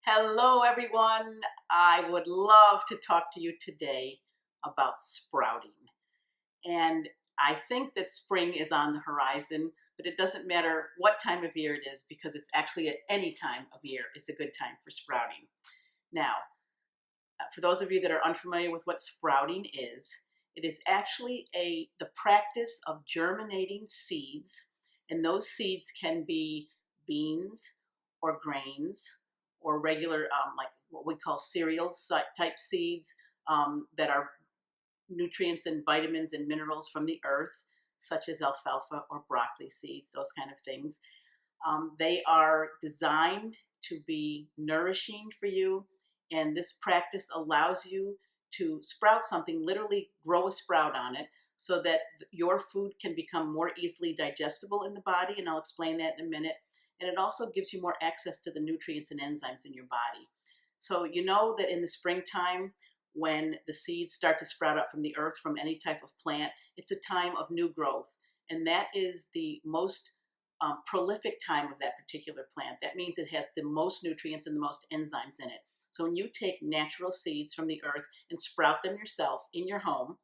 Hello, everyone. I would love to talk to you today about sprouting. And I think that spring is on the horizon, but it doesn't matter what time of year it is because it's actually at any time of year is a good time for sprouting. Now, for those of you that are unfamiliar with what sprouting is, it is actually the practice of germinating seeds, and those seeds can be beans or grains or regular like what we call cereal type seeds that are nutrients and vitamins and minerals from the earth, such as alfalfa or broccoli seeds, those kind of things. They are designed to be nourishing for you, and this practice allows you to sprout something, literally grow a sprout on it, so that your food can become more easily digestible in the body. And I'll explain that in a minute. And it also gives you more access to the nutrients and enzymes in your body. So, you know that in the springtime, when the seeds start to sprout up from the earth from any type of plant, it's a time of new growth. And that is the most prolific time of that particular plant. That means it has the most nutrients and the most enzymes in it. So when you take natural seeds from the earth and sprout them yourself in your home,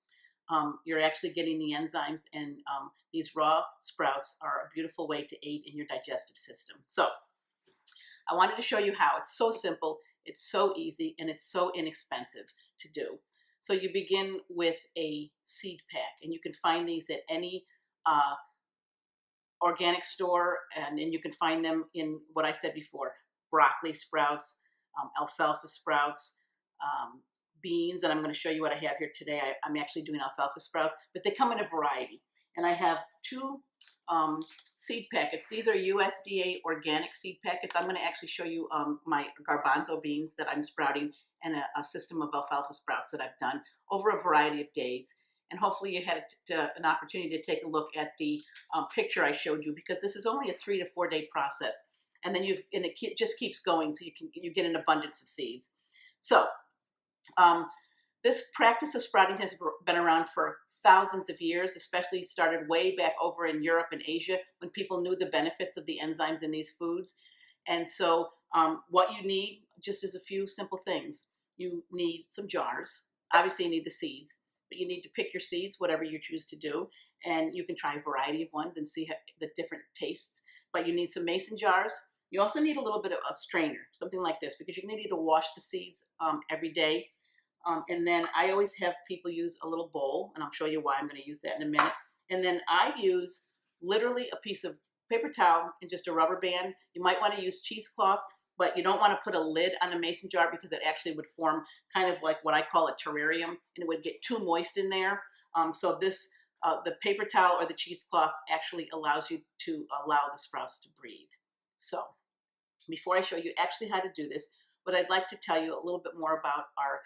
you're actually getting the enzymes, and these raw sprouts are a beautiful way to aid in your digestive system. So I wanted to show you how. It's so simple, it's so easy, and it's so inexpensive to do. So you begin with a seed pack, and you can find these at any uh, organic store, and you can find them in what I said before: broccoli sprouts, alfalfa sprouts, beans, and I'm going to show you what I have here today. I'm actually doing alfalfa sprouts, but they come in a variety. And I have two seed packets. These are USDA organic seed packets. I'm going to actually show you my garbanzo beans that I'm sprouting and a system of alfalfa sprouts that I've done over a variety of days. And hopefully you had an opportunity to take a look at the picture I showed you, because this is only a 3 to 4 day process. And then it just keeps going, so you get an abundance of seeds. So um, this practice of sprouting has been around for thousands of years, especially started way back over in Europe and Asia when people knew the benefits of the enzymes in these foods. And so what you need just is a few simple things. You need some jars. Obviously, you need the seeds, but you need to pick your seeds, whatever you choose to do. And you can try a variety of ones and see the different tastes. But you need some mason jars. You also need a little bit of a strainer, something like this, because you're going to need to wash the seeds every day. And then I always have people use a little bowl, and I'll show you why I'm going to use that in a minute. And then I use literally a piece of paper towel and just a rubber band. You might want to use cheesecloth, but you don't want to put a lid on a mason jar because it actually would form kind of like what I call a terrarium, and it would get too moist in there. So the paper towel or the cheesecloth actually allows you to allow the sprouts to breathe. So before I show you actually how to do this, what I'd like to tell you a little bit more about are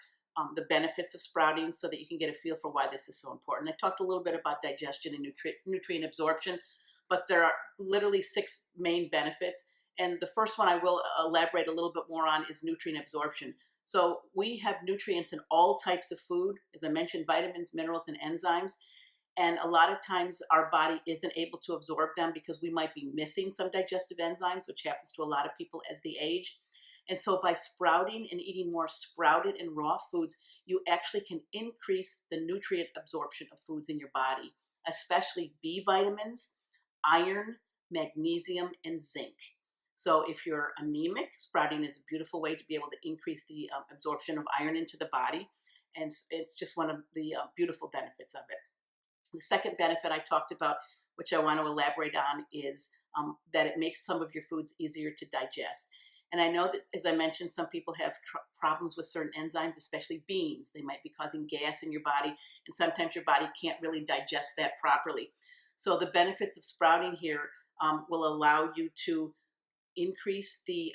the benefits of sprouting, so that you can get a feel for why this is so important. I talked a little bit about digestion and nutrient absorption, but there are literally 6 main benefits. And the first one I will elaborate a little bit more on is nutrient absorption. So we have nutrients in all types of food, as I mentioned, vitamins, minerals, and enzymes. And a lot of times our body isn't able to absorb them because we might be missing some digestive enzymes, which happens to a lot of people as they age. And so by sprouting and eating more sprouted and raw foods, you actually can increase the nutrient absorption of foods in your body, especially B vitamins, iron, magnesium, and zinc. So if you're anemic, sprouting is a beautiful way to be able to increase the absorption of iron into the body. And it's just one of the beautiful benefits of it. The second benefit I talked about, which I want to elaborate on, is that it makes some of your foods easier to digest. And I know that, as I mentioned, some people have problems with certain enzymes, especially beans. They might be causing gas in your body, and sometimes your body can't really digest that properly. So the benefits of sprouting here will allow you to increase the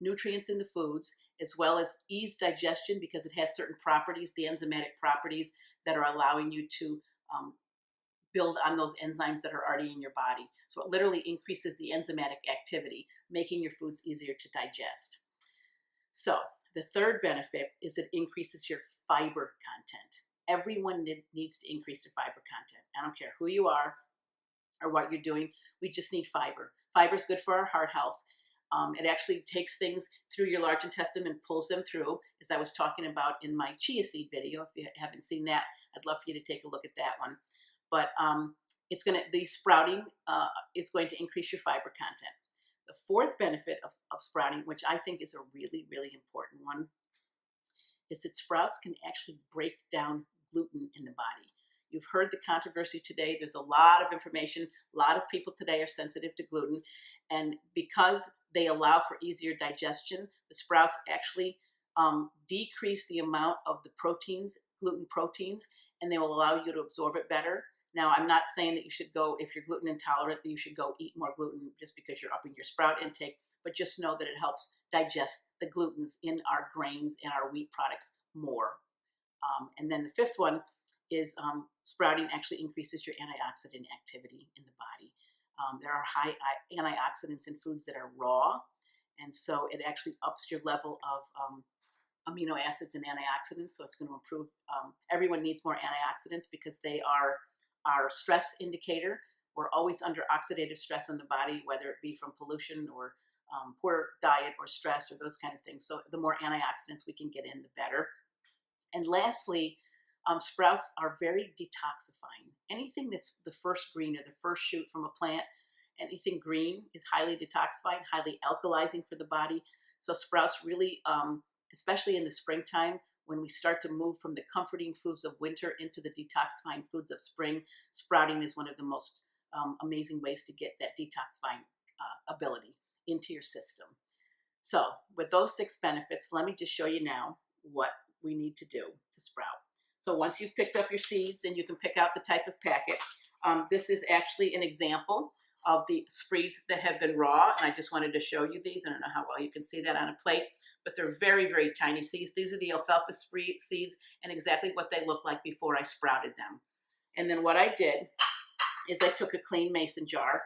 nutrients in the foods, as well as ease digestion, because it has certain properties, the enzymatic properties, that are allowing you to um, build on those enzymes that are already in your body. So it literally increases the enzymatic activity, making your foods easier to digest. So the third benefit is it increases your fiber content. Everyone needs to increase their fiber content. I don't care who you are or what you're doing. We just need fiber. Fiber is good for our heart health. It actually takes things through your large intestine and pulls them through, as I was talking about in my chia seed video. If you haven't seen that, I'd love for you to take a look at that one. But the sprouting is going to increase your fiber content. The fourth benefit of sprouting, which I think is a really, really important one, is that sprouts can actually break down gluten in the body. You've heard the controversy today. There's a lot of information. A lot of people today are sensitive to gluten. And because they allow for easier digestion, the sprouts actually decrease the amount of the proteins, gluten proteins, and they will allow you to absorb it better. Now, I'm not saying that you should go, if you're gluten intolerant, that you should go eat more gluten just because you're upping your sprout intake, but just know that it helps digest the glutens in our grains and our wheat products more. And then the fifth one is sprouting actually increases your antioxidant activity in the body. There are high antioxidants in foods that are raw, and so it actually ups your level of amino acids and antioxidants, so it's going to improve. Everyone needs more antioxidants because they are our stress indicator. We're always under oxidative stress in the body, whether it be from pollution or poor diet or stress or those kind of things. So the more antioxidants we can get in, the better. And lastly, sprouts are very detoxifying. Anything that's the first green or the first shoot from a plant, anything green is highly detoxifying, highly alkalizing for the body. So sprouts really, especially in the springtime, when we start to move from the comforting foods of winter into the detoxifying foods of spring, sprouting is one of the most amazing ways to get that detoxifying ability into your system. So with those 6 benefits, let me just show you now what we need to do to sprout. So once you've picked up your seeds, and you can pick out the type of packet, this is actually an example of the spreads that have been raw, and I just wanted to show you these. I don't know how well you can see that on a plate, but they're very, very tiny seeds. These are the alfalfa seeds, and exactly what they look like before I sprouted them. And then what I did is I took a clean mason jar,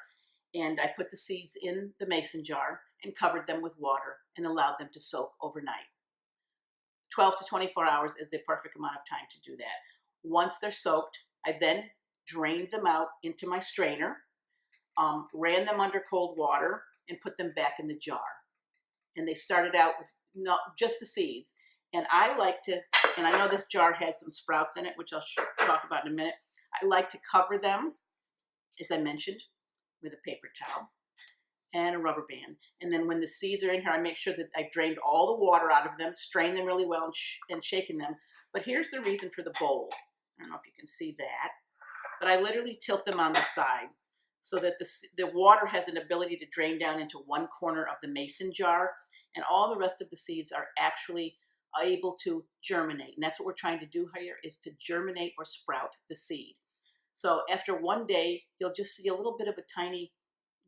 and I put the seeds in the mason jar and covered them with water and allowed them to soak overnight. 12 to 24 hours is the perfect amount of time to do that. Once they're soaked, I then drained them out into my strainer, ran them under cold water, and put them back in the jar. And they started out with not just the seeds. And I like to, and I know this jar has some sprouts in it, which I'll talk about in a minute. I like to cover them, as I mentioned, with a paper towel and a rubber band. And then when the seeds are in here, I make sure that I've drained all the water out of them, strained them really well, and shaken them. But here's the reason for the bowl. I don't know if you can see that, but I literally tilt them on their side so that the water has an ability to drain down into one corner of the mason jar, and all the rest of the seeds are actually able to germinate. And that's what we're trying to do here, is to germinate or sprout the seed. So after 1 day, you'll just see a little bit of a tiny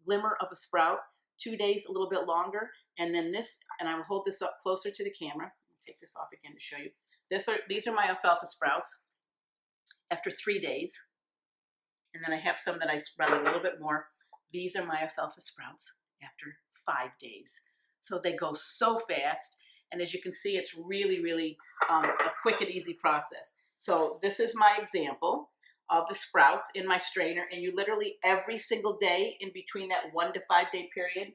glimmer of a sprout. 2 days, a little bit longer. And then this, and I will hold this up closer to the camera. I'll take this off again to show you. These are my alfalfa sprouts after 3 days. And then I have some that I sprouted a little bit more. These are my alfalfa sprouts after 5 days. So they go so fast. And as you can see, it's really, really a quick and easy process. So this is my example of the sprouts in my strainer, and you literally every single day in between that 1 to 5 day period,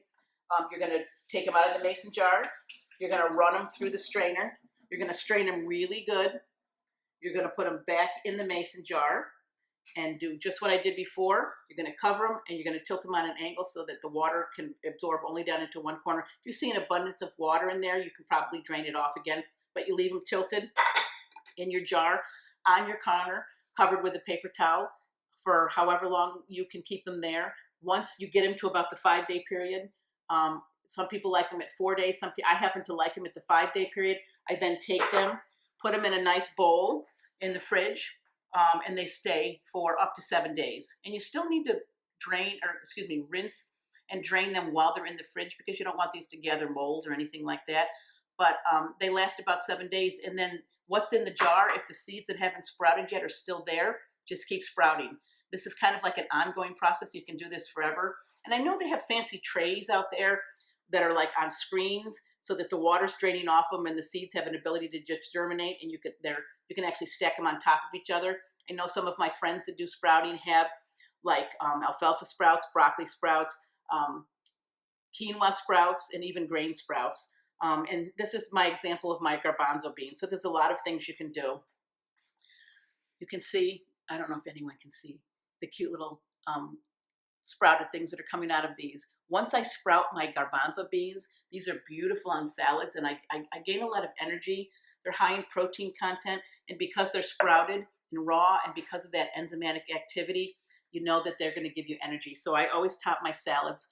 you're going to take them out of the mason jar, you're going to run them through the strainer, you're going to strain them really good, you're going to put them back in the mason jar and do just what I did before. You're going to cover them, and you're going to tilt them on an angle so that the water can absorb only down into one corner. If you see an abundance of water in there, you can probably drain it off again, but you leave them tilted in your jar on your counter, covered with a paper towel for however long you can keep them there. Once you get them to about the 5 day period, some people like them at 4 days. I happen to like them at the 5 day period. I then take them, put them in a nice bowl in the fridge, and they stay for up to 7 days. And you still need to rinse and drain them while they're in the fridge, because you don't want these to gather mold or anything like that. But they last about 7 days, and then what's in the jar, if the seeds that haven't sprouted yet are still there, just keep sprouting. This is kind of like an ongoing process. You can do this forever. And I know they have fancy trays out there that are like on screens so that the water's draining off them and the seeds have an ability to just germinate, and you can actually stack them on top of each other. I know some of my friends that do sprouting have like alfalfa sprouts, broccoli sprouts, quinoa sprouts, and even grain sprouts. And this is my example of my garbanzo beans. So there's a lot of things you can do. You can see, I don't know if anyone can see the cute little sprouted things that are coming out of these. Once I sprout my garbanzo beans, these are beautiful on salads, and I gain a lot of energy. They're high in protein content, and because they're sprouted and raw, and because of that enzymatic activity, you know that they're going to give you energy. So I always top my salads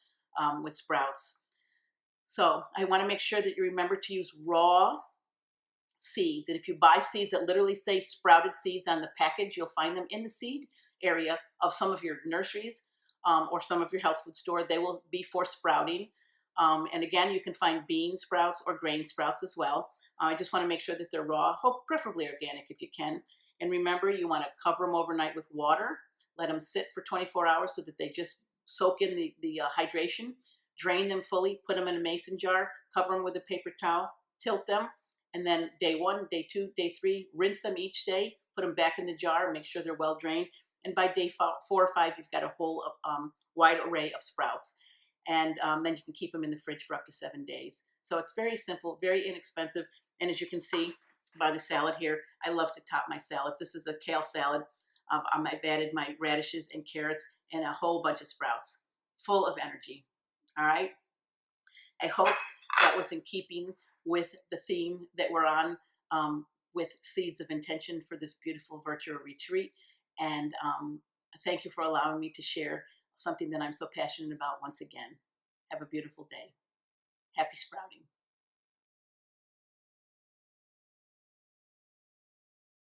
with sprouts. So I want to make sure that you remember to use raw seeds. And if you buy seeds that literally say sprouted seeds on the package, you'll find them in the seed area of some of your nurseries or some of your health food store. They will be for sprouting. And again, you can find bean sprouts or grain sprouts as well. I just want to make sure that they're raw, preferably organic if you can. And remember, you want to cover them overnight with water. Let them sit for 24 hours so that they just soak in the hydration. Drain them fully, put them in a mason jar, cover them with a paper towel, tilt them, and then day 1, day 2, day 3, rinse them each day, put them back in the jar, make sure they're well drained. And by day 4 or 5, you've got a whole wide array of sprouts. And then you can keep them in the fridge for up to 7 days. So it's very simple, very inexpensive. And as you can see by the salad here, I love to top my salads. This is a kale salad. I've added my radishes and carrots and a whole bunch of sprouts, full of energy. All right. I hope that was in keeping with the theme that we're on with Seeds of Intention for this beautiful virtual retreat. And thank you for allowing me to share something that I'm so passionate about once again. Have a beautiful day. Happy sprouting.